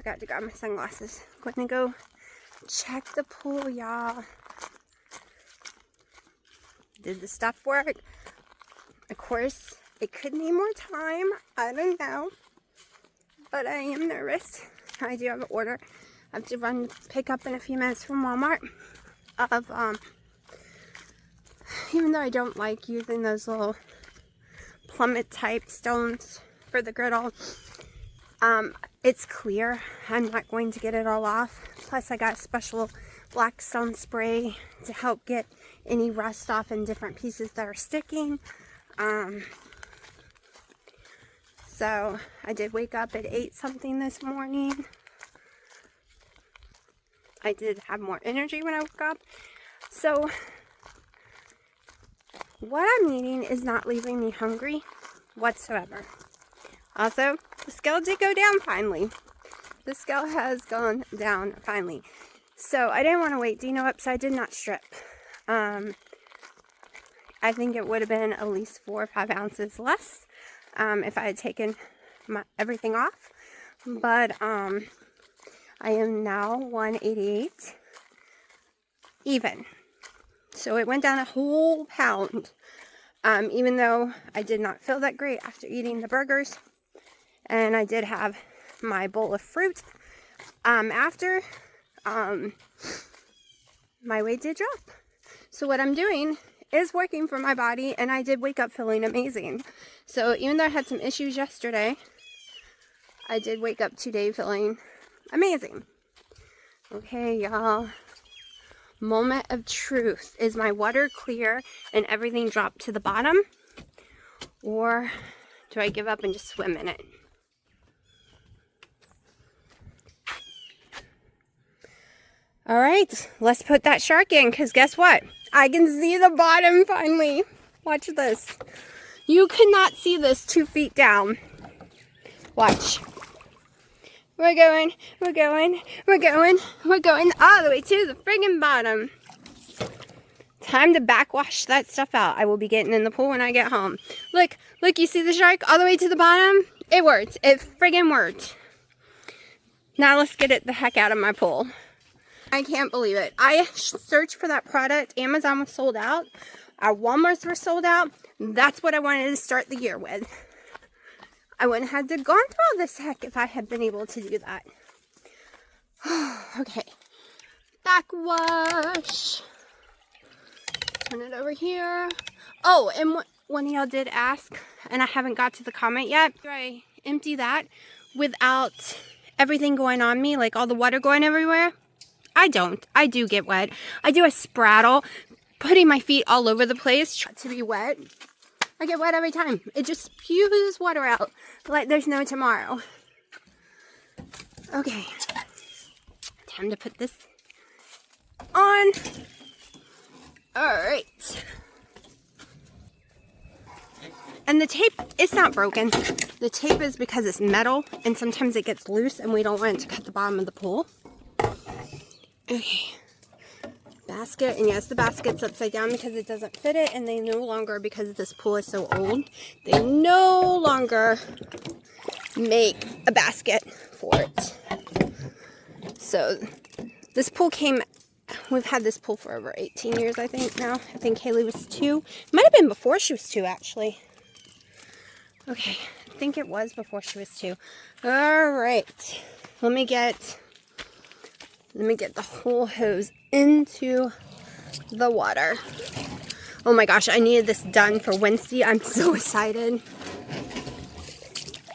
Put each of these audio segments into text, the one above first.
forgot to grab my sunglasses. I'm going to go check the pool, y'all. Did the stuff work? Of course, it could need more time. I don't know. But I am nervous. I do have an order. I have to run pick up in a few minutes from Walmart. Even though I don't like using those little plummet type stones for the griddle, it's clear. I'm not going to get it all off. Plus I got special black stone spray to help get any rust off in different pieces that are sticking. So I did wake up at 8 something this morning. I did have more energy when I woke up. So what I'm eating is not leaving me hungry whatsoever. Also, the scale did go down finally. The scale has gone down finally. So I didn't want to wake Dino up, so I did not strip. I think it would have been at least 4 or 5 ounces less if I had taken everything off. But I am now 188 even. So it went down a whole pound. Even though I did not feel that great after eating the burgers. And I did have my bowl of fruit after. My weight did drop. So what I'm doing is working for my body, and I did wake up feeling amazing. So even though I had some issues yesterday, I did wake up today feeling amazing. Okay, y'all. Moment of truth. Is my water clear and everything dropped to the bottom? Or do I give up and just swim in it? All right, let's put that shark in, because guess what? I can see the bottom finally. Watch this. You could not see this 2 feet down. Watch. We're going all the way to the friggin' bottom. Time to backwash that stuff out. I will be getting in the pool when I get home. Look, you see the shark all the way to the bottom? It worked. It friggin' worked. Now let's get it the heck out of my pool. I can't believe it. I searched for that product. Amazon was sold out. Our Walmarts were sold out. That's what I wanted to start the year with. I wouldn't have gone through all this heck if I had been able to do that. Okay. Backwash. Turn it over here. Oh, and one of y'all did ask, and I haven't got to the comment yet. Do I empty that without everything going on me, like all the water going everywhere? I don't. I do get wet. I do a spraddle, putting my feet all over the place to be wet. I get wet every time. It just spews water out like there's no tomorrow. Okay. Time to put this on. Alright. And the tape, it's not broken. The tape is because it's metal, and sometimes it gets loose, and we don't want it to cut the bottom of the pool. Okay. Basket, and yes, the basket's upside down because it doesn't fit it, and they no longer, because this pool is so old, they no longer make a basket for it. So this pool we've had this pool for over 18 years, I think now. I think Haley was 2. Might have been before she was 2, actually. Okay, I think it was before she was 2. All right, let me get the whole hose into the water. Oh my gosh, I needed this done for Wednesday. I'm so excited.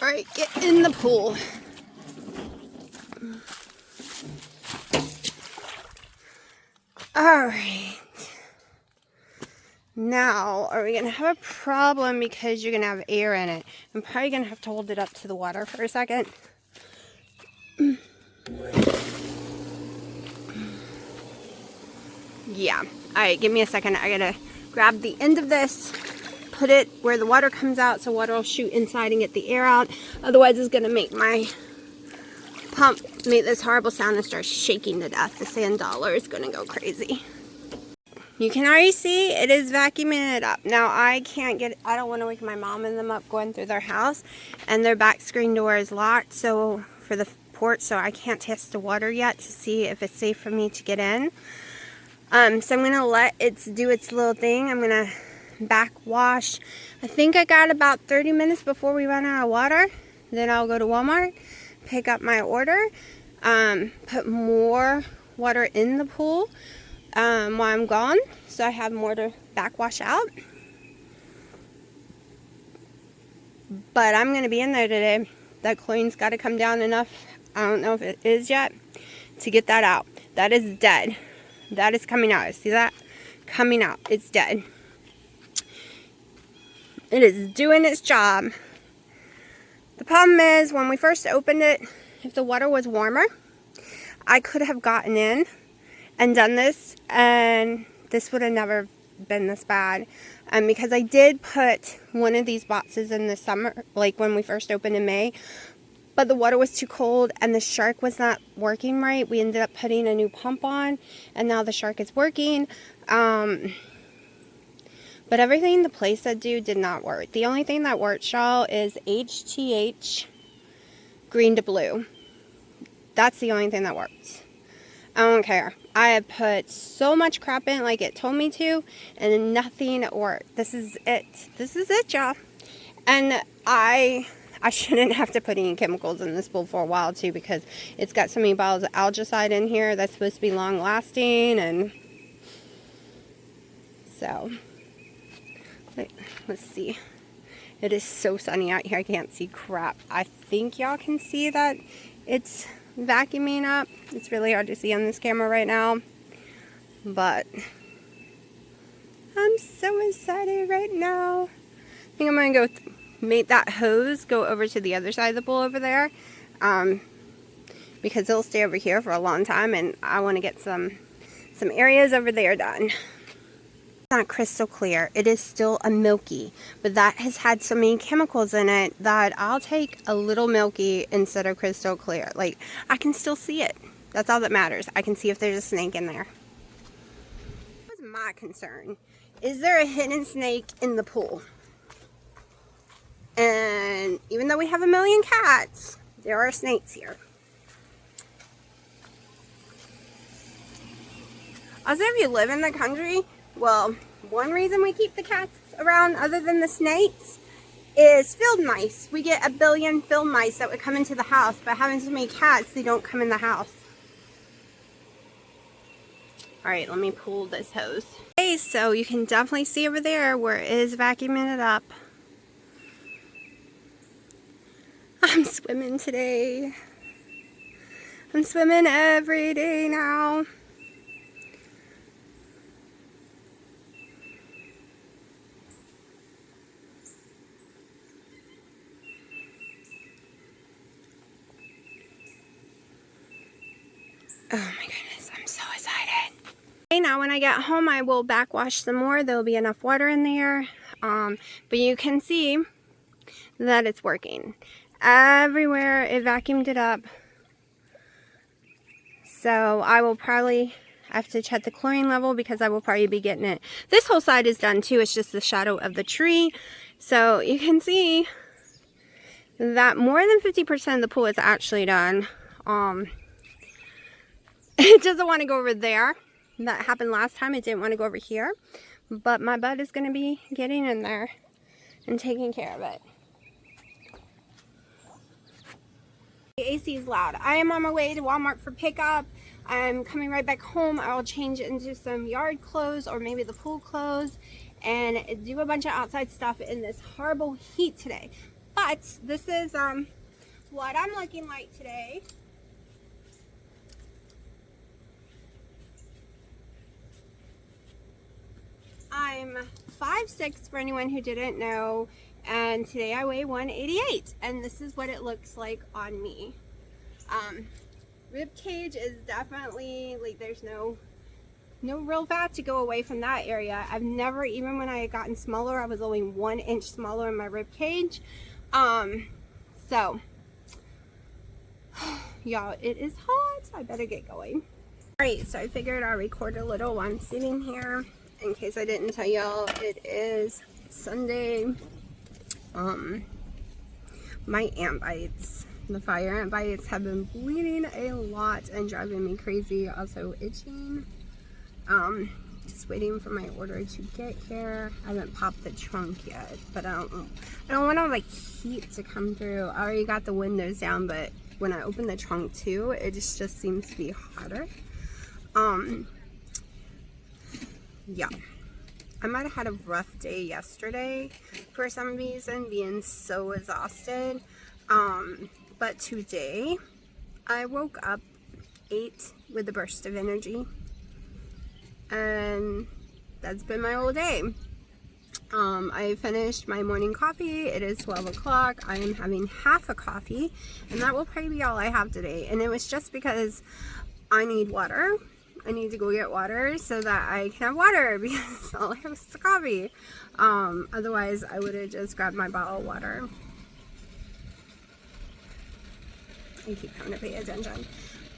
All right, get in the pool. All right. Now, are we going to have a problem because you're going to have air in it? I'm probably going to have to hold it up to the water for a second. Yeah. Alright, give me a second. I gotta grab the end of this, put it where the water comes out so water will shoot inside and get the air out. Otherwise, it's gonna make my pump make this horrible sound and start shaking to death. The sand dollar is gonna go crazy. You can already see it is vacuuming it up. Now, I don't want to wake my mom and them up going through their house, and their back screen door is locked, so for the report, so I can't test the water yet to see if it's safe for me to get in. So I'm going to let it do its little thing. I'm going to backwash. I think I got about 30 minutes before we run out of water. Then I'll go to Walmart, pick up my order, put more water in the pool while I'm gone, so I have more to backwash out. But I'm going to be in there today. That chlorine's got to come down enough, I don't know if it is yet, to get that out. That is dead. That is coming out. See that? Coming out. It's dead. It is doing its job. The problem is, when we first opened it, if the water was warmer, I could have gotten in and done this, and this would have never been this bad. Because I did put one of these boxes in the summer, like when we first opened in May, but the water was too cold and the shark was not working right. We ended up putting a new pump on, and now the shark is working. But everything the place said did not work. The only thing that worked, y'all, is HTH green to blue. That's the only thing that works. I don't care. I have put so much crap in like it told me to, and nothing worked. This is it. This is it, y'all. And I shouldn't have to put any chemicals in this bowl for a while too, because it's got so many bottles of algicide in here that's supposed to be long lasting. And so let's see. It is so sunny out here, I can't see crap. I think y'all can see that it's vacuuming up. It's really hard to see on this camera right now, but I'm so excited right now. I think I'm gonna go make that hose go over to the other side of the pool over there, because it'll stay over here for a long time, and I want to get some areas over there done. It's not crystal clear. It is still a milky, but that has had so many chemicals in it that I'll take a little milky instead of crystal clear. Like, I can still see it. That's all that matters. I can see if there's a snake in there. What's my concern? Is there a hidden snake in the pool? And even though we have a million cats, there are snakes here. Also, if you live in the country, well, one reason we keep the cats around other than the snakes is field mice. We get 1 billion field mice that would come into the house, but having so many cats, they don't come in the house. Alright, let me pull this hose. Okay, so you can definitely see over there where it is vacuuming it up. I'm swimming today. I'm swimming every day now. Oh my goodness, I'm so excited. Okay, now when I get home, I will backwash some more. There'll be enough water in there. But you can see that it's working. Everywhere it vacuumed it up. So I will probably have to check the chlorine level, because I will probably be getting it. This whole side is done too. It's just the shadow of the tree. So you can see that more than 50% of the pool is actually done. It doesn't want to go over there. That happened last time. It didn't want to go over here. But my bud is going to be getting in there and taking care of it. The AC is loud. I am on my way to Walmart for pickup. I'm coming right back home. I'll change into some yard clothes or maybe the pool clothes and do a bunch of outside stuff in this horrible heat today. But this is what I'm looking like today. I'm 5'6" for anyone who didn't know, and today I weigh 188, and this is what it looks like on me. Rib cage is definitely, like, there's no real fat to go away from that area. I've never, even when I had gotten smaller, I was only 1 inch smaller in my rib cage. So y'all, it is hot. I better get going. Alright, so I figured I'll record a little while I'm sitting here. In case I didn't tell y'all, it is Sunday. My ant bites, The fire ant bites have been bleeding a lot and driving me crazy. Also itching. Just waiting for my order to get here. I haven't popped the trunk yet, but I don't want all the heat to come through. I already got the windows down, but when I open the trunk too, it just seems to be hotter. Yeah. I might have had a rough day yesterday for some reason, being so exhausted. But today, I woke up, ate with a burst of energy, and that's been my whole day. I finished my morning coffee. It is 12 o'clock. I am having half a coffee, and that will probably be all I have today. And it was just because I need water. I need to go get water so that I can have water, because all I have is the coffee. Otherwise, I would have just grabbed my bottle of water. I keep having to pay attention.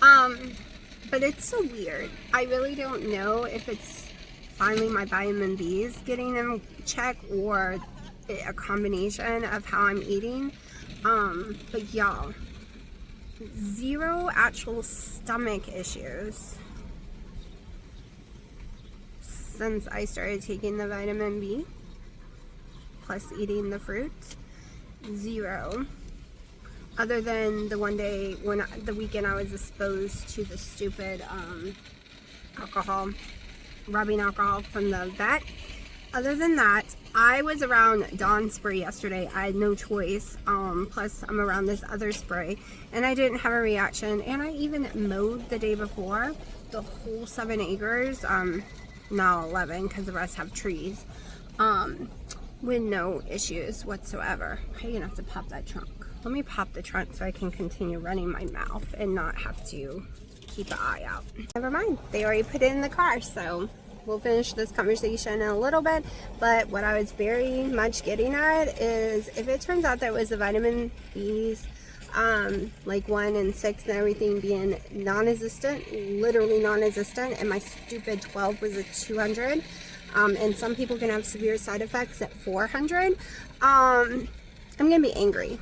But it's so weird. I really don't know if it's finally my vitamin B's getting in check or a combination of how I'm eating. But y'all, zero actual stomach issues since I started taking the vitamin B plus eating the fruit. Zero. Other than the one day when the weekend I was exposed to the stupid rubbing alcohol from the vet. Other than that, I was around Dawn spray yesterday. I had no choice. Plus I'm around this other spray and I didn't have a reaction. And I even mowed the day before the whole 7 acres. Not 11 because the rest have trees. With no issues whatsoever. I'm gonna have to pop that trunk. Let me pop the trunk so I can continue running my mouth and not have to keep an eye out. Never mind, they already put it in the car, so we'll finish this conversation in a little bit. But what I was very much getting at is, if it turns out that it was the vitamin B's, like 1 and 6 and everything being non-existent, literally non-existent, and my stupid 12 was a 200, and some people can have severe side effects at 400, I'm gonna be angry.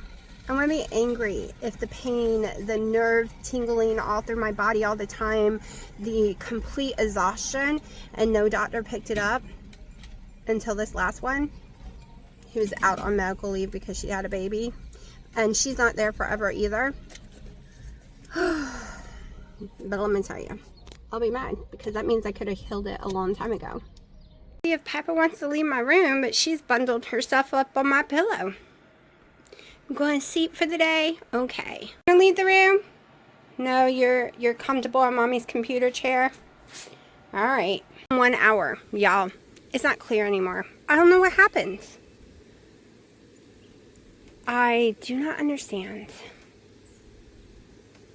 I'm gonna be angry if the pain, the nerve tingling all through my body all the time, the complete exhaustion, and no doctor picked it up until this last one, who was out on medical leave because she had a baby, and she's not there forever either. But let me tell you, I'll be mad because that means I could have healed it a long time ago. See if Pepper wants to leave my room, but she's bundled herself up on my pillow. I'm going to sleep for the day. Okay. You gonna leave the room? No, you're comfortable on mommy's computer chair. All right. 1 hour, y'all. It's not clear anymore. I don't know what happened. I do not understand.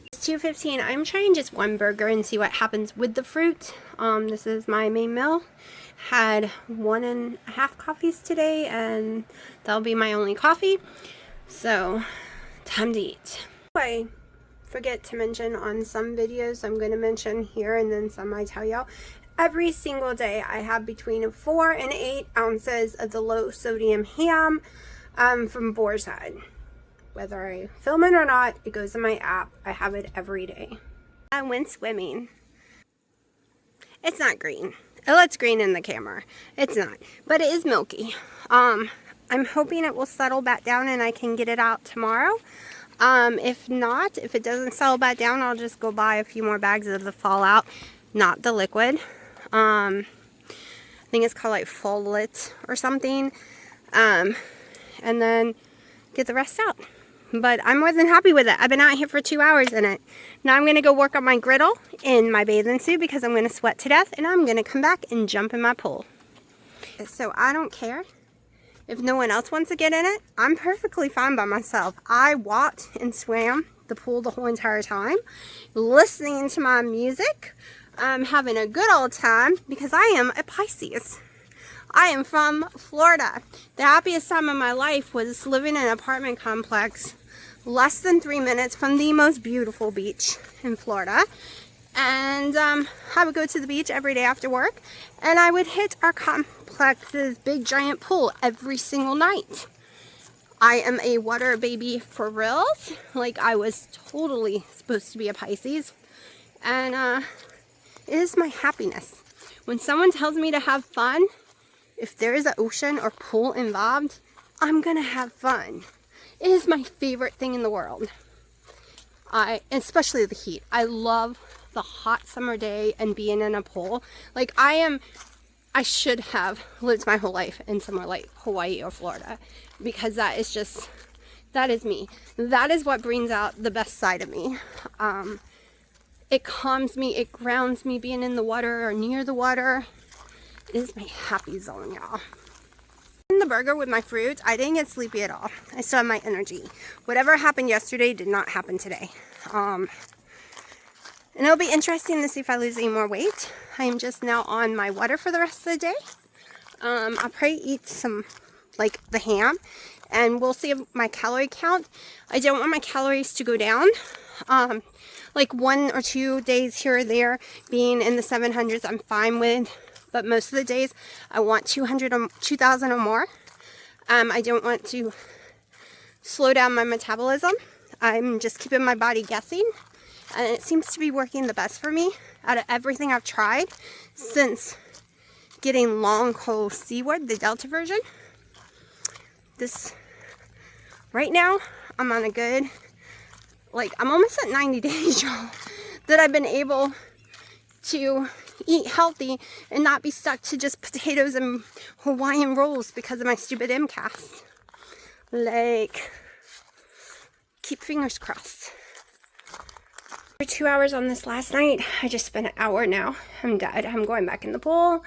It's 2:15. I'm trying just one burger and see what happens with the fruit. This is my main meal. Had 1.5 coffees today, and that'll be my only coffee. So, time to eat. I forget to mention on some videos, I'm going to mention here, and then some I tell y'all. Every single day I have between 4 and 8 ounces of the low sodium ham from Boar's Head. Whether I film it or not, it goes in my app. I have it every day. I went swimming. It's not green. It looks green in the camera. It's not, but it is milky. I'm hoping it will settle back down and I can get it out tomorrow. If not, if it doesn't settle back down, I'll just go buy a few more bags of the Fallout, not the liquid. I think it's called like Follet or something. And then get the rest out. But I'm more than happy with it. I've been out here for 2 hours in it. Now I'm going to go work on my griddle in my bathing suit because I'm going to sweat to death. And I'm going to come back and jump in my pool. So I don't care. If no one else wants to get in it, I'm perfectly fine by myself. I walked and swam the pool the whole entire time, listening to my music, having a good old time because I am a Pisces. I am from Florida. The happiest time of my life was living in an apartment complex less than 3 minutes from the most beautiful beach in Florida. And I would go to the beach every day after work, and I would hit our complex's big giant pool every single night. I am a water baby for reals. Like, I was totally supposed to be a Pisces. And it is my happiness. When someone tells me to have fun, if there is an ocean or pool involved, I'm gonna have fun. It is my favorite thing in the world. Especially the heat. I love the hot summer day and being in a pool. Like, I should have lived my whole life in somewhere like Hawaii or Florida, because that is me. That is what brings out the best side of me. It calms me, it grounds me being in the water or near the water. It is my happy zone, y'all. In the burger with my fruit, I didn't get sleepy at all. I still have my energy. Whatever happened yesterday did not happen today. And it'll be interesting to see if I lose any more weight. I am just now on my water for the rest of the day. I'll probably eat some, like, the ham, and we'll see my calorie count. I don't want my calories to go down. Like 1 or 2 days here or there being in the 700s, I'm fine with. But most of the days, I want 2,000 or more. I don't want to slow down my metabolism. I'm just keeping my body guessing. And it seems to be working the best for me out of everything I've tried since getting long cold seaweed, the Delta version. Right now, I'm on a good, like, I'm almost at 90 days, y'all, that I've been able to eat healthy and not be stuck to just potatoes and Hawaiian rolls because of my stupid MCAS. Like, keep fingers crossed. For 2 hours on this last night, I just spent an hour now. I'm dead. I'm going back in the pool.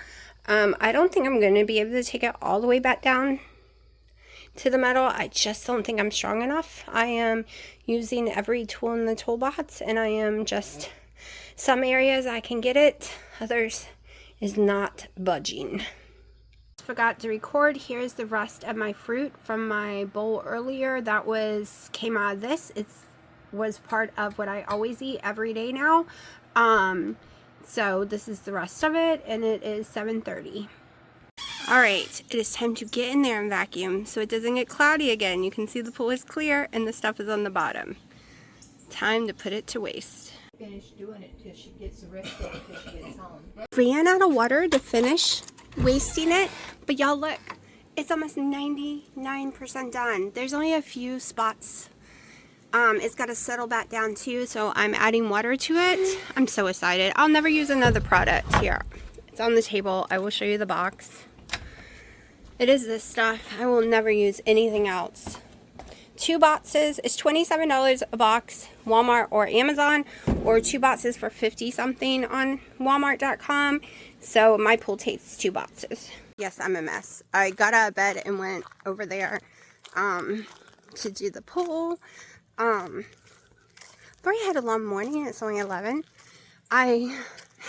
I don't think I'm going to be able to take it all the way back down to the metal. I just don't think I'm strong enough. I am using every tool in the toolbox, and I am just, some areas I can get it, others is not budging. Forgot to record. Here's the rest of my fruit from my bowl earlier. That came out of this. Was part of what I always eat every day now. So this is the rest of it, and it is 7:30. Alright, it is time to get in there and vacuum so it doesn't get cloudy again. You can see the pool is clear and the stuff is on the bottom. Time to put it to waste. Finish doing it till she gets the rest of it till she gets home. Ran out of water to finish wasting it, but y'all look, it's almost 99% done. There's only a few spots. It's got to settle back down too, so I'm adding water to it. I'm so excited. I'll never use another product. Here, it's on the table. I will show you the box. It is this stuff. I will never use anything else. 2 boxes. It's $27 a box, Walmart or Amazon, or 2 boxes for 50 something on Walmart.com. So my pool takes 2 boxes. Yes, I'm a mess. I got out of bed and went over there to do the pool. I've already had a long morning. It's only 11. I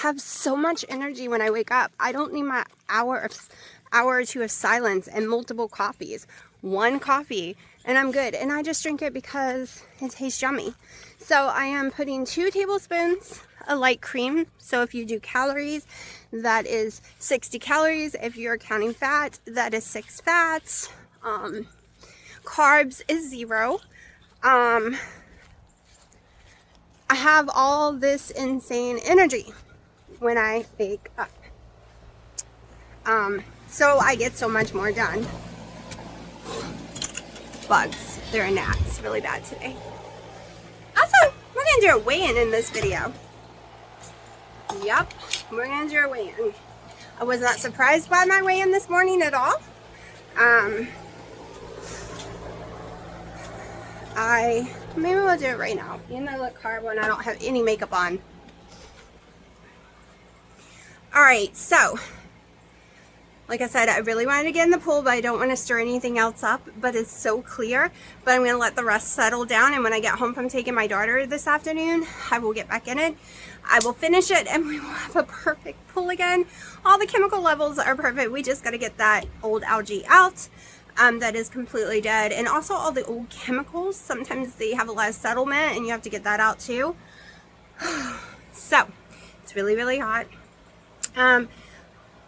have so much energy when I wake up. I don't need my hour or two of silence and multiple coffees. 1 coffee and I'm good. And I just drink it because it tastes yummy. So I am putting 2 tablespoons of light cream. So if you do calories, that is 60 calories. If you're counting fat, that is 6 fats. Carbs is 0. I have all this insane energy when I wake up. So I get so much more done. Bugs. They're a gnats. Really bad today. Also, we're going to do a weigh-in in this video. Yep, we're going to do a weigh-in. I was not surprised by my weigh-in this morning at all. Maybe we'll do it right now. You know, look hard when I don't have any makeup on. Alright, so like I said, I really wanted to get in the pool, but I don't want to stir anything else up, but it's so clear. But I'm going to let the rest settle down, and when I get home from taking my daughter this afternoon, I will get back in it. I will finish it, and we will have a perfect pool again. All the chemical levels are perfect. We just got to get that old algae out. That is completely dead, and also all the old chemicals, sometimes they have a lot of settlement and you have to get that out too. So it's really hot. Got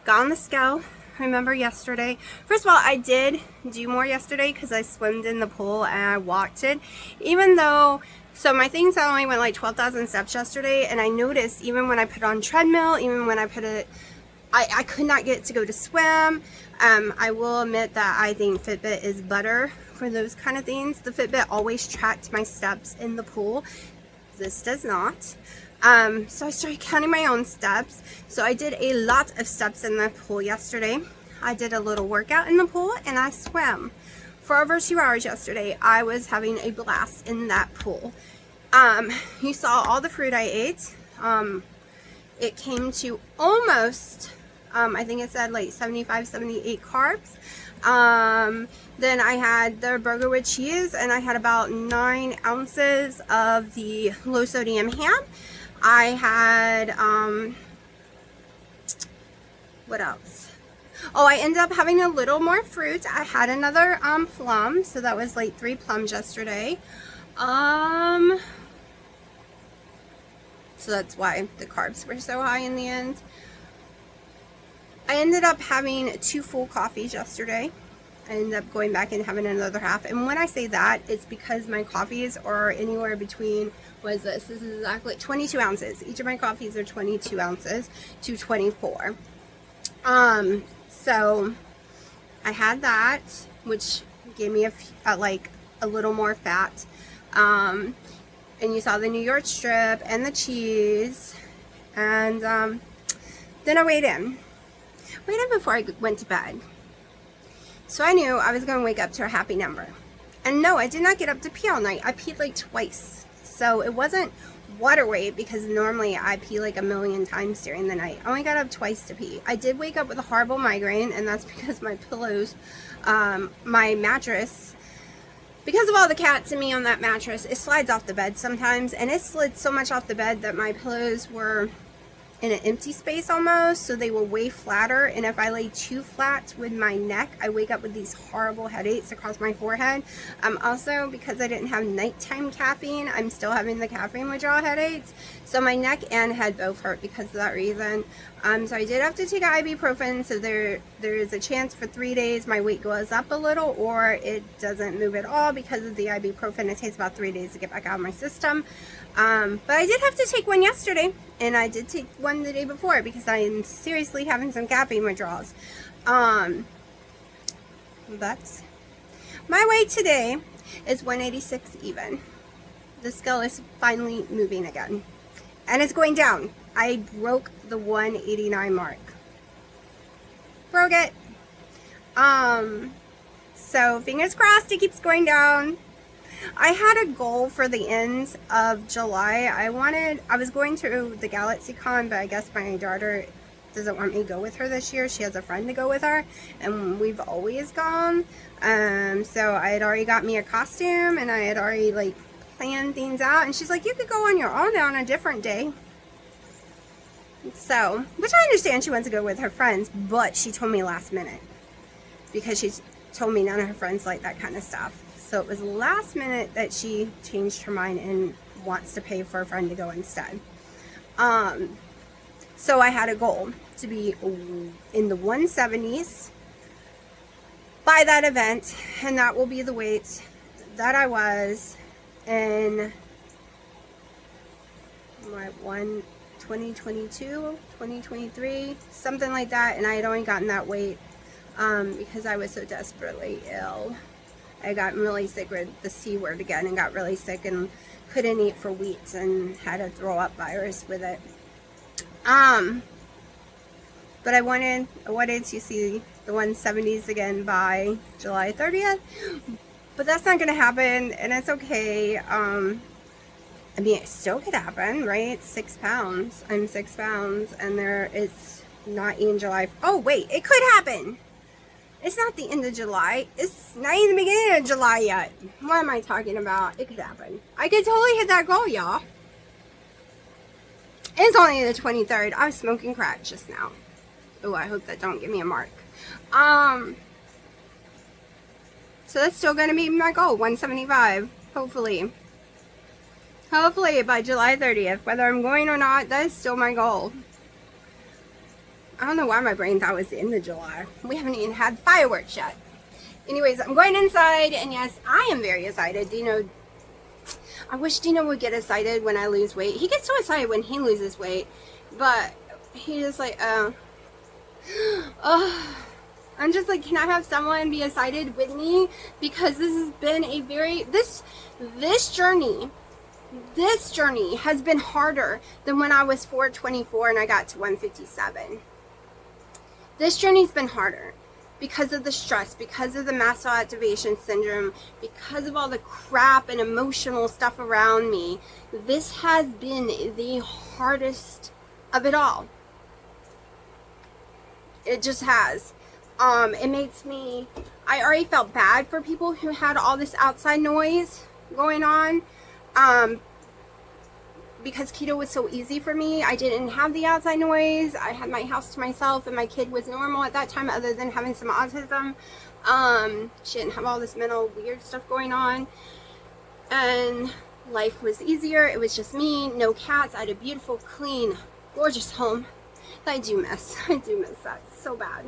on the scale remember yesterday. First of all, I did do more yesterday because I swimmed in the pool and I walked it. Even though, so my things only went like 12,000 steps yesterday, and I noticed even when I put on treadmill, even when I put it, I could not get to go to swim. I will admit that I think Fitbit is better for those kind of things. The Fitbit always tracked my steps in the pool. This does not. So I started counting my own steps. So I did a lot of steps in the pool yesterday. I did a little workout in the pool and I swam for over 2 hours yesterday. I was having a blast in that pool. You saw all the fruit I ate. It came to almost, I think it said like 75, 78 carbs. Then I had the burger with cheese, and I had about 9 ounces of the low sodium ham. I had, what else? Oh, I ended up having a little more fruit. I had another plum, so that was like 3 plums yesterday. So that's why the carbs were so high in the end. I ended up having 2 full coffees yesterday. I ended up going back and having another half. And when I say that, it's because my coffees are anywhere between, what is this? This is exactly 22 ounces. Each of my coffees are 22 ounces to 24. So I had that, which gave me like a little more fat. And you saw the New York strip and the cheese. And then I weighed in. Weighed in before I went to bed. So I knew I was going to wake up to a happy number. And no, I did not get up to pee all night. I peed like twice. So it wasn't water weight, because normally I pee like a million times during the night. I only got up twice to pee. I did wake up with a horrible migraine, and that's because my pillows, my mattress, because of all the cats and me on that mattress, it slides off the bed sometimes. And it slid so much off the bed that my pillows were in an empty space almost, so they were way flatter. And if I lay too flat with my neck, I wake up with these horrible headaches across my forehead. Also, because I didn't have nighttime caffeine, I'm still having the caffeine withdrawal headaches. So my neck and head both hurt because of that reason. So I did have to take ibuprofen, so there is a chance for 3 days my weight goes up a little, or it doesn't move at all because of the ibuprofen. It takes about 3 days to get back out of my system. But I did have to take one yesterday, and I did take one the day before because I am seriously having some caffeine withdrawals. But my weight today is 186 even. The scale is finally moving again, and it's going down. I broke the 189 mark. Broke it. So fingers crossed it keeps going down. I had a goal for the end of July. I was going to the GalaxyCon, but I guess my daughter doesn't want me to go with her this year. She has a friend to go with her, and we've always gone. So I had already got me a costume, and I had already like planned things out, and she's like, you could go on your own on a different day. So, which I understand she wants to go with her friends, but she told me last minute, because she told me none of her friends like that kind of stuff. So it was last minute that she changed her mind and wants to pay for a friend to go instead. So I had a goal to be in the 170s by that event, and that will be the weight that I was in 2022, 2023, something like that. And I had only gotten that weight because I was so desperately ill. I got really sick with the C word again, and got really sick and couldn't eat for weeks and had a throw up virus with it. But I wanted to see the 170s again by July 30th. But that's not going to happen, and it's okay. I mean, it still could happen, right? It's 6 pounds. I'm 6 pounds, and it's not in July. Oh, wait, it could happen. It's not the end of July. It's not even the beginning of July yet. What am I talking about? It could happen. I could totally hit that goal, y'all. It's only the 23rd. I was smoking crack just now. Oh, I hope that don't give me a mark. So that's still going to be my goal, 175, hopefully. Hopefully by July 30th. Whether I'm going or not, that is still my goal. I don't know why my brain thought it was the end of July. We haven't even had fireworks yet. Anyways, I'm going inside, and yes, I am very excited. Dino, I wish Dino would get excited when I lose weight. He gets so excited when he loses weight, but he just like, oh, I'm just like, can I have someone be excited with me? Because this has been a very, this journey has been harder than when I was 424 and I got to 157. This journey's been harder because of the stress, because of the mast cell activation syndrome, because of all the crap and emotional stuff around me. This has been the hardest of it all. It just has. It makes me, I already felt bad for people who had all this outside noise going on. Because keto was so easy for me, I didn't have the outside noise. I had my house to myself, and my kid was normal at that time other than having some autism. She didn't have all this mental weird stuff going on, and life was easier. It was just me, no cats. I had a beautiful, clean, gorgeous home that I do miss. I do miss that so bad.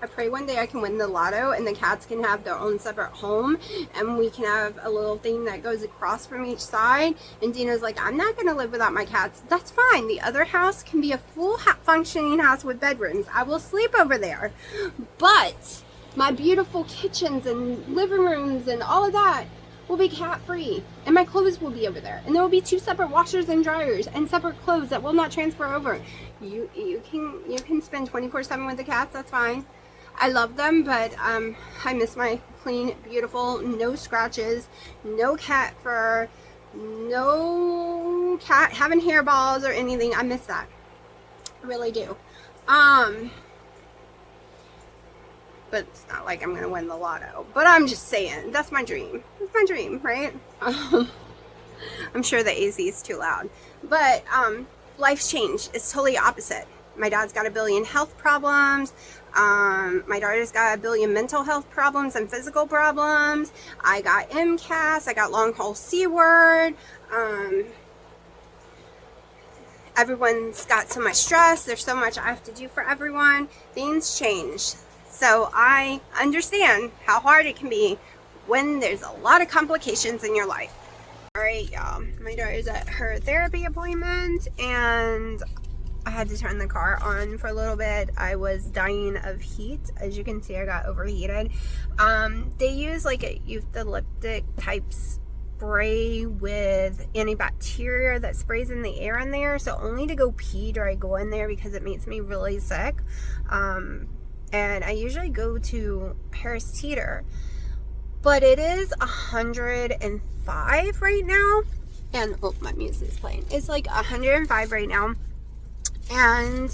I pray one day I can win the lotto and the cats can have their own separate home, and we can have a little thing that goes across from each side. And Dina's like, I'm not going to live without my cats. That's fine. The other house can be a full functioning house with bedrooms. I will sleep over there. But my beautiful kitchens and living rooms and all of that will be cat free, and my clothes will be over there, and there will be 2 separate washers and dryers and separate clothes that will not transfer over. You can spend 24/7 with the cats. That's fine. I love them, but I miss my clean, beautiful, no scratches, no cat fur, no cat having hairballs or anything. I miss that. I really do. But it's not like I'm going to win the lotto. But I'm just saying, that's my dream. That's my dream, right? I'm sure the AZ is too loud. But life's changed. It's totally opposite. My dad's got a billion health problems. My daughter's got a billion mental health problems and physical problems. I got MCAS. I got long haul C-word. Everyone's got so much stress. There's so much I have to do for everyone. Things change. So I understand how hard it can be when there's a lot of complications in your life. All right, y'all. My daughter's at her therapy appointment, and I had to turn the car on for a little bit. I was dying of heat. As you can see, I got overheated. They use like a eucalyptic type spray with antibacterial that sprays in the air in there. So only to go pee do I go in there because it makes me really sick. And I usually go to Harris Teeter, but it is 105 right now. And oh, my music is playing. It's like 105 right now. And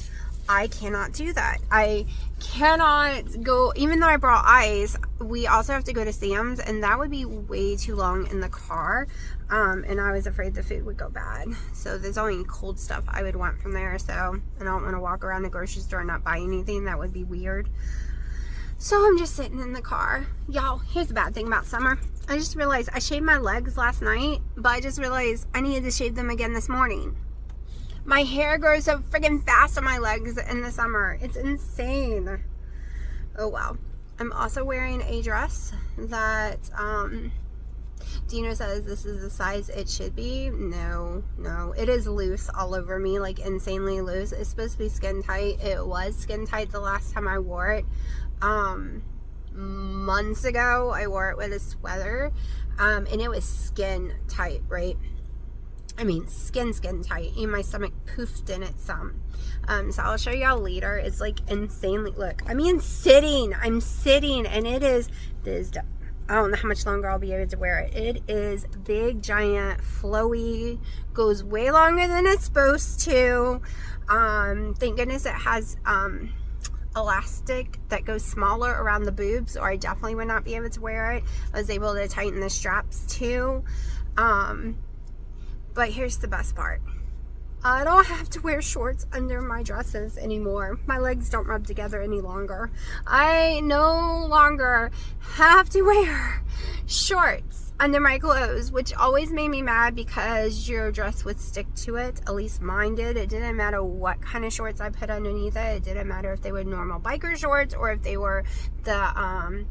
I cannot do that. I cannot go, even though I brought ice, we also have to go to Sam's, and that would be way too long in the car. And I was afraid the food would go bad. So there's only cold stuff I would want from there. So I don't want to walk around the grocery store and not buy anything. That would be weird. So I'm just sitting in the car. Y'all, here's the bad thing about summer. I just realized I shaved my legs last night, but I just realized I needed to shave them again this morning. My hair grows so friggin' fast on my legs in the summer. It's insane. Oh, wow. I'm also wearing a dress that Dino says this is the size it should be. No. It is loose all over me, like insanely loose. It's supposed to be skin tight. It was skin tight the last time I wore it. Months ago, I wore it with a sweater, and it was skin tight, right? I mean, skin tight. And my stomach poofed in it some. So I'll show y'all later. It's like insanely, look, I'm sitting, and it is, I don't know how much longer I'll be able to wear it. It is big, giant, flowy, goes way longer than it's supposed to. Thank goodness it has, elastic that goes smaller around the boobs, or I definitely would not be able to wear it. I was able to tighten the straps too. But here's the best part. I don't have to wear shorts under my dresses anymore. My legs don't rub together any longer. I no longer have to wear shorts under my clothes, which always made me mad because your dress would stick to it. At least mine did. It didn't matter what kind of shorts I put underneath it. It didn't matter if they were normal biker shorts or if they were the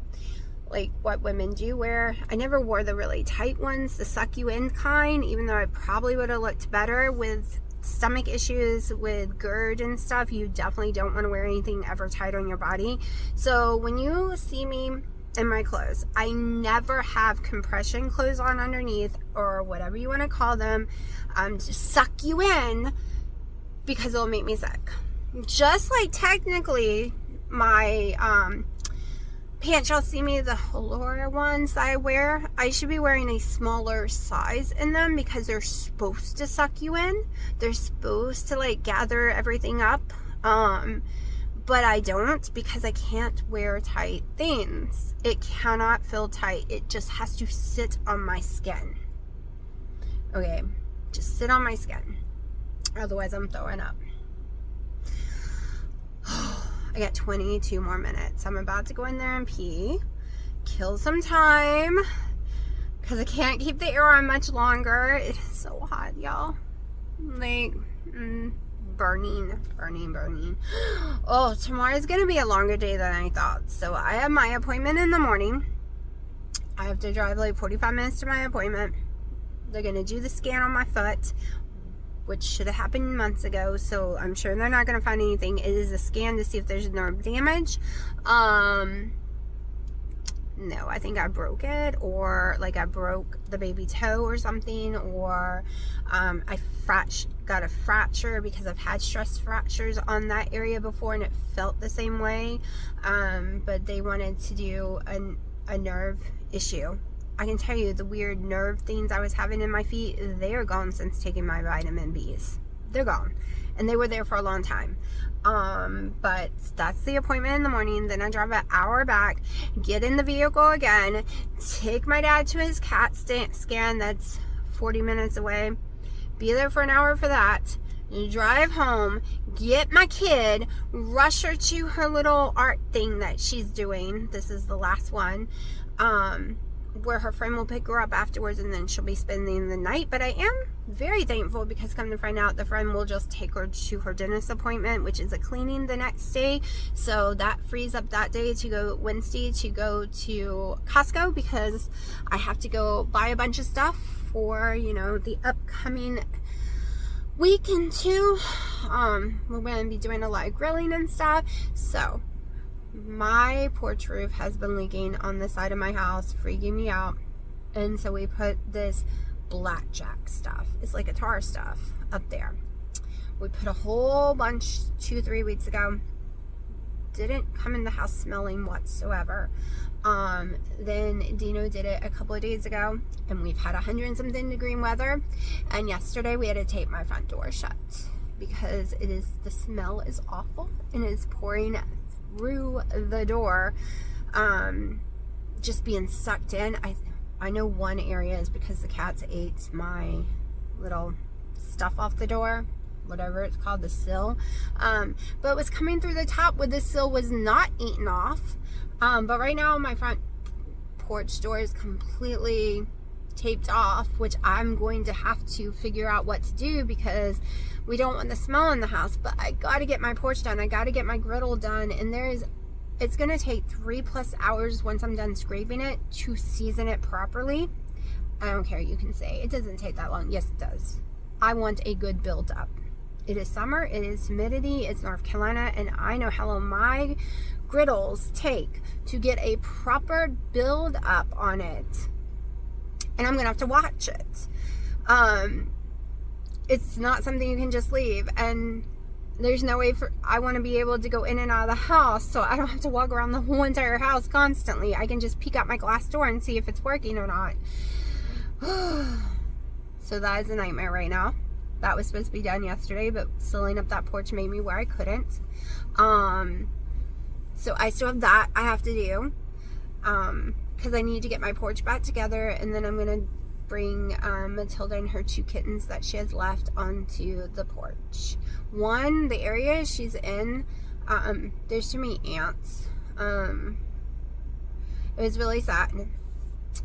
like what women do wear. I never wore the really tight ones, the suck you in kind, even though I probably would have looked better with stomach issues, with GERD and stuff. You definitely don't want to wear anything ever tight on your body. So when you see me in my clothes, I never have compression clothes on underneath, or whatever you want to call them, to suck you in, because it'll make me sick. Just like technically my pants, y'all see me, the Laura ones that I wear, I should be wearing a smaller size in them because they're supposed to suck you in. They're supposed to like gather everything up. But I don't, because I can't wear tight things. It cannot feel tight. It just has to sit on my skin. Okay, just sit on my skin. Otherwise I'm throwing up. I got 22 more minutes. I'm about to go in there and pee, kill some time, because I can't keep the air on much longer. It is so hot, y'all. Like, burning. Oh, tomorrow's gonna be a longer day than I thought. So I have my appointment in the morning. I have to drive like 45 minutes to my appointment. They're gonna do the scan on my foot, which should have happened months ago, so I'm sure they're not going to find anything. It is a scan to see if there's nerve damage. No, I think I broke it, or like I broke the baby toe or something, or I got a fracture, because I've had stress fractures on that area before and it felt the same way. But they wanted to do a nerve issue. I can tell you, the weird nerve things I was having in my feet, they are gone since taking my vitamin B's. They're gone. And they were there for a long time. But that's the appointment in the morning. Then I drive an hour back, get in the vehicle again, take my dad to his CAT scan that's 40 minutes away, be there for an hour for that, drive home, get my kid, rush her to her little art thing that she's doing. This is the last one. Where her friend will pick her up afterwards, and then she'll be spending the night. But I am very thankful, because come to find out, the friend will just take her to her dentist appointment, which is a cleaning the next day. So that frees up that day to go Wednesday to go to Costco, because I have to go buy a bunch of stuff for, you know, the upcoming weekend too. We're going to be doing a lot of grilling and stuff. So my porch roof has been leaking on the side of my house, freaking me out. And so we put this blackjack stuff, it's like a tar stuff, up there. We put a whole bunch 2-3 weeks ago. Didn't come in the house smelling whatsoever. Then Dino did it a couple of days ago, and we've had 100-something degree weather. And yesterday we had to tape my front door shut, because the smell is awful, and it's pouring through the door, just being sucked in. I know one area is because the cats ate my little stuff off the door, whatever it's called, the sill, but it was coming through the top where the sill was not eaten off. But right now my front porch door is completely taped off, which I'm going to have to figure out what to do, because we don't want the smell in the house. But I got to get my porch done. I got to get my griddle done, and it's going to take 3+ hours once I'm done scraping it to season it properly. I don't care, you can say it doesn't take that long. Yes, it does. I want a good build up. It is summer, it is humidity, it's North Carolina, and I know how long my griddles take to get a proper build up on it. And I'm gonna have to watch it. It's not something you can just leave, and there's no way I want to be able to go in and out of the house, so I don't have to walk around the whole entire house constantly. I can just peek out my glass door and see if it's working or not. So that is a nightmare right now. That was supposed to be done yesterday, but sealing up that porch made me where I couldn't. So I still have that I have to do, because I need to get my porch back together, and then I'm gonna bring Matilda and her 2 kittens that she has left onto the porch. One, the area she's in, there's too many ants. It was really sad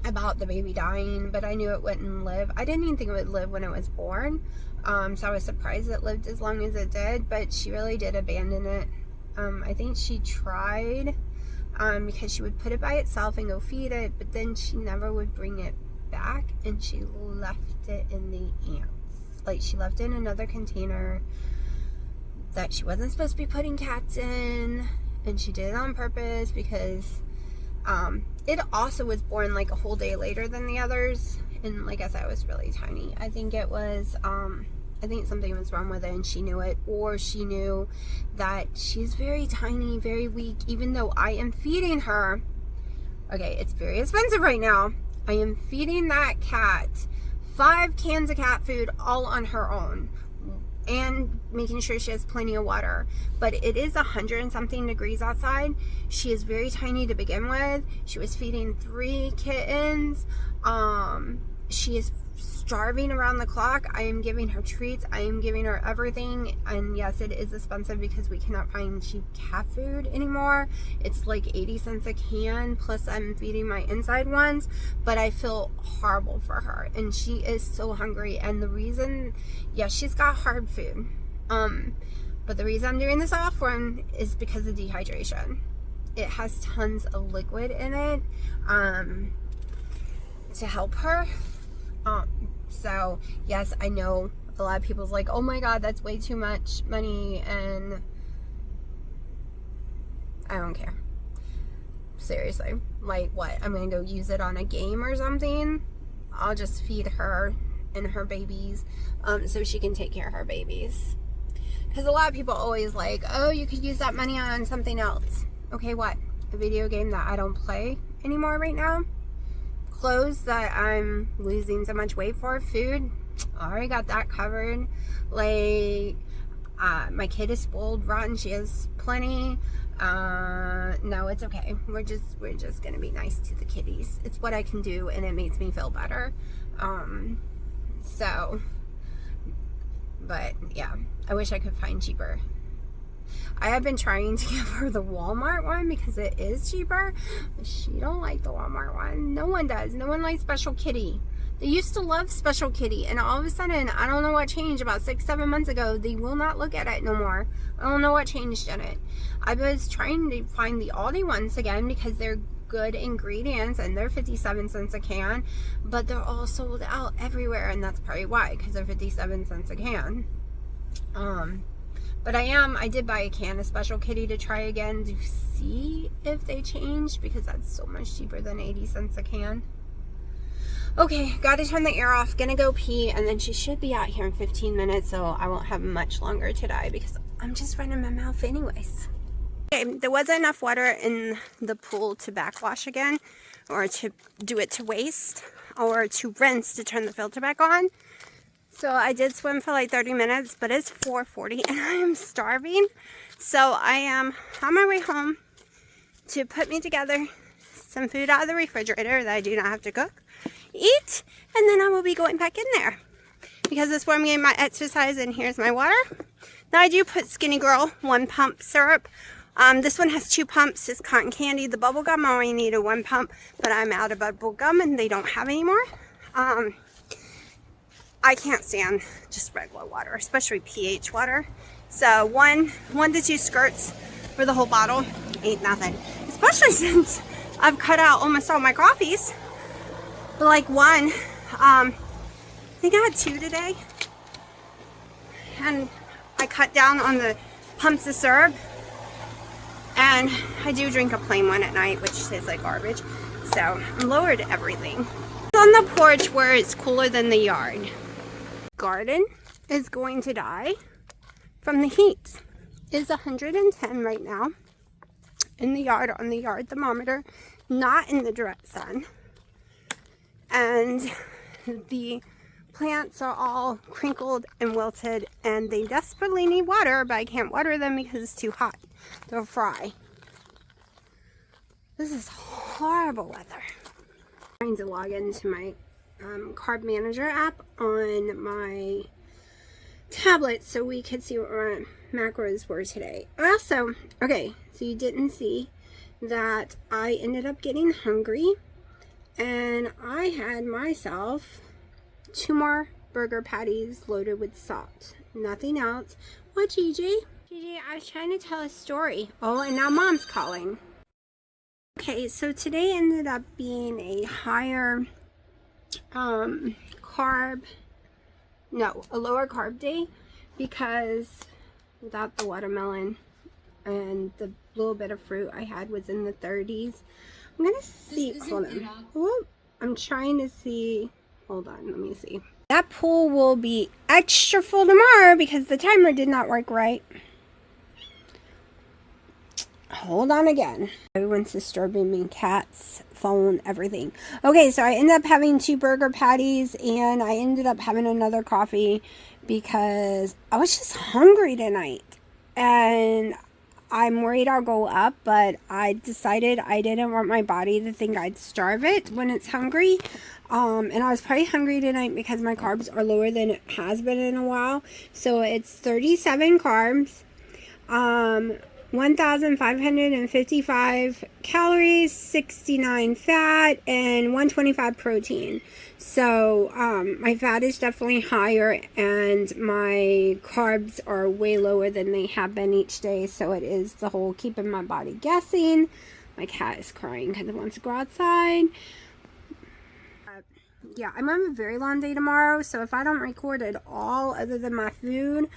about the baby dying, but I knew it wouldn't live. I didn't even think it would live when it was born, so I was surprised it lived as long as it did, but she really did abandon it. I think she tried, because she would put it by itself and go feed it, but then she never would bring it back, and she left it in the ants. Like, she left it in another container that she wasn't supposed to be putting cats in, and she did it on purpose because it also was born like a whole day later than the others, and like I said, it was really tiny. I think it was I think something was wrong with it, and she knew it, or she knew that she's very tiny, very weak, even though I am feeding her. Okay, it's very expensive right now. I am feeding that cat 5 cans of cat food all on her own, and making sure she has plenty of water. But it is 100 and something degrees outside. She is very tiny to begin with. She was feeding 3 kittens. She is starving around the clock. I am giving her treats. I am giving her everything. And yes, it is expensive because we cannot find cheap cat food anymore. It's like 80 cents a can, plus I'm feeding my inside ones. But I feel horrible for her, and she is so hungry. And the reason, yes, she's got hard food, but the reason I'm doing this off one is because of dehydration. It has tons of liquid in it to help her. So yes, I know a lot of people's like, oh my god, that's way too much money, and I don't care. Seriously, like, what? I'm gonna go use it on a game or something? I'll just feed her and her babies, so she can take care of her babies. Because a lot of people always like, oh, you could use that money on something else. Okay, what? A video game that I don't play anymore right now? Clothes that I'm losing so much weight for? Food? I already got that covered. Like, my kid is spoiled rotten. She has plenty. No, it's okay. We're just gonna be nice to the kitties. It's what I can do, and it makes me feel better. So, but yeah, I wish I could find cheaper. I have been trying to give her the Walmart one because it is cheaper, but she don't like the Walmart one. No one does. No one likes Special Kitty. They used to love Special Kitty, and all of a sudden, I don't know what changed. About 6-7 months ago, they will not look at it no more. I don't know what changed in it. I was trying to find the Aldi ones again because they're good ingredients and they're 57 cents a can, but they're all sold out everywhere, and that's probably why, because they're 57 cents a can. But I did buy a can of Special Kitty to try again to see if they changed, because that's so much cheaper than 80 cents a can. Okay, gotta turn the air off, gonna go pee, and then she should be out here in 15 minutes, so I won't have much longer today because I'm just running my mouth anyways. Okay, there wasn't enough water in the pool to backwash again, or to do it to waste, or to rinse to turn the filter back on. So I did swim for like 30 minutes, but it's 4:40 and I am starving. So I am on my way home to put me together some food out of the refrigerator that I do not have to cook, eat, and then I will be going back in there. Because this is where I'm getting my exercise, and here's my water. Now I do put Skinny Girl 1 pump syrup. This one has 2 pumps. It's cotton candy. The bubble gum only needed 1 pump, but I'm out of bubble gum and they don't have any more. I can't stand just regular water, especially pH water. So one to 2 squirts for the whole bottle ain't nothing. Especially since I've cut out almost all my coffees. But like one, I think I had 2 today. And I cut down on the pumps of syrup. And I do drink a plain one at night, which tastes like garbage. So I lowered everything. It's on the porch where it's cooler than the yard. Garden is going to die from the heat. It's 110 right now in the yard, on the yard thermometer, not in the direct sun. And the plants are all crinkled and wilted, and they desperately need water, but I can't water them because it's too hot. They'll fry. This is horrible weather. I'm trying to log into my carb manager app on my tablet so we could see what my macros were today. Also, okay, so you didn't see that I ended up getting hungry and I had myself 2 more burger patties loaded with salt. Nothing else. What, Gigi? Gigi, I was trying to tell a story. Oh, and now Mom's calling. Okay, so today ended up being a higher a lower carb day, because without the watermelon and the little bit of fruit I had was in the 30s. I'm gonna see. Hold on. Whoop. I'm trying to see. Hold on. Let me see. That pool will be extra full tomorrow because the timer did not work right. Hold on again. Everyone's disturbing me. Cats, phone, everything. Okay, so I ended up having 2 burger patties and I ended up having another coffee because I was just hungry tonight. And I'm worried I'll go up, but I decided I didn't want my body to think I'd starve it when it's hungry. And I was probably hungry tonight because my carbs are lower than it has been in a while. So it's 37 carbs. 1,555 calories, 69 fat, and 125 protein. So my fat is definitely higher and my carbs are way lower than they have been each day. So it is the whole keeping my body guessing. My cat is crying because it wants to go outside. Yeah, I'm having a very long day tomorrow. So if I don't record at all other than my food,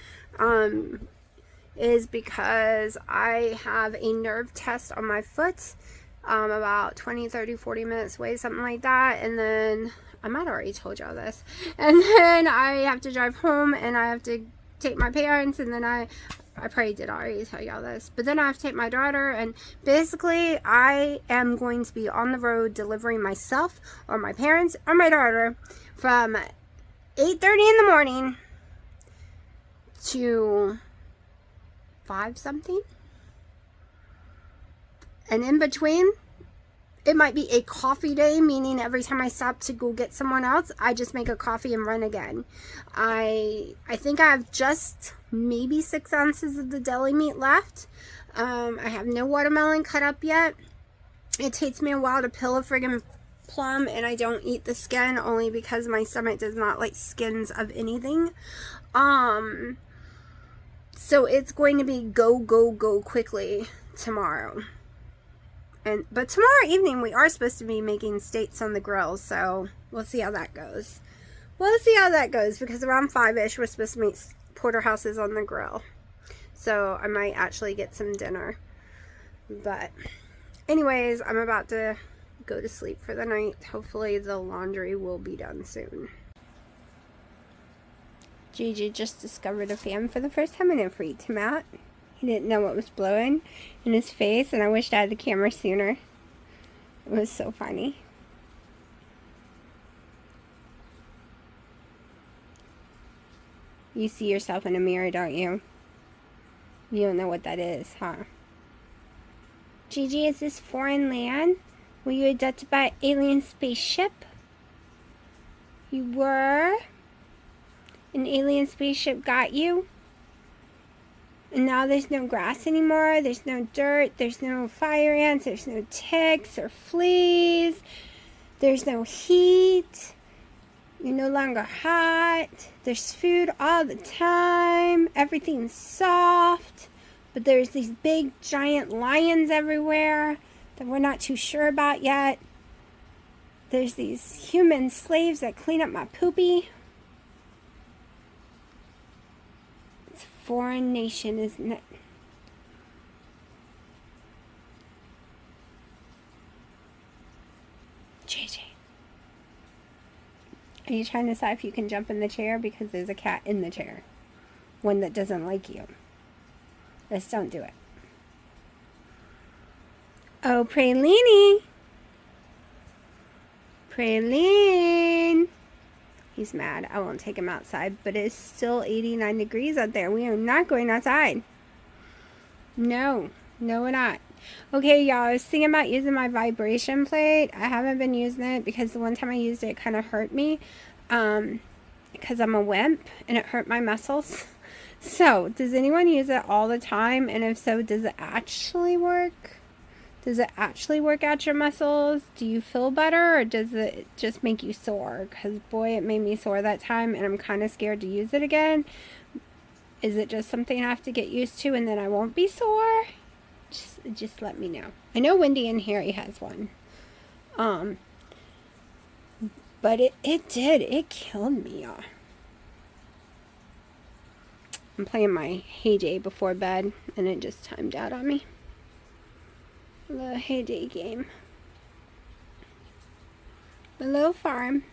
is because I have a nerve test on my foot, about 20, 30, 40 minutes away, something like that, and then, I might have already told y'all this, and then I have to drive home, and I have to take my parents, and then I probably did already tell y'all this, but then I have to take my daughter, and basically, I am going to be on the road delivering myself, or my parents, or my daughter, from 8:30 in the morning to 5 something, and in between it might be a coffee day, meaning every time I stop to go get someone else, I just make a coffee and run again. I think I have just maybe 6 ounces of the deli meat left. I have no watermelon cut up yet. It takes me a while to peel a friggin' plum, and I don't eat the skin only because my stomach does not like skins of anything. So it's going to be go quickly tomorrow. But tomorrow evening we are supposed to be making steaks on the grill, so we'll see how that goes. Because around 5-ish we're supposed to make porterhouses on the grill. So I might actually get some dinner. But anyways, I'm about to go to sleep for the night. Hopefully the laundry will be done soon. Gigi just discovered a fan for the first time and it freaked him out. He didn't know what was blowing in his face, and I wished I had the camera sooner. It was so funny. You see yourself in a mirror, don't you? You don't know what that is, huh? Gigi, is this foreign land? Were you abducted by an alien spaceship? You were? An alien spaceship got you? And now there's no grass anymore, there's no dirt, there's no fire ants, there's no ticks or fleas, there's no heat, you're no longer hot, there's food all the time, everything's soft, but there's these big giant lions everywhere that we're not too sure about yet. There's these human slaves that clean up my poopy. Foreign nation, isn't it? JJ, are you trying to decide if you can jump in the chair? Because there's a cat in the chair. One that doesn't like you. Just don't do it. Oh, Praline. Praline. He's mad. I won't take him outside, but it's still 89 degrees out there. We are not going outside. No, we're not. Okay, y'all, I was thinking about using my vibration plate. I haven't been using it because the one time I used it, it kind of hurt me. Because I'm a wimp and it hurt my muscles. So, does anyone use it all the time? And if so, does it actually work? Does it actually work out your muscles? Do you feel better, or does it just make you sore? Because boy, it made me sore that time and I'm kind of scared to use it again. Is it just something I have to get used to and then I won't be sore? Just let me know. I know Wendy and Harry has one. But it killed me, y'all. I'm playing my Heyday before bed, and it just timed out on me. The Heyday game. The little farm.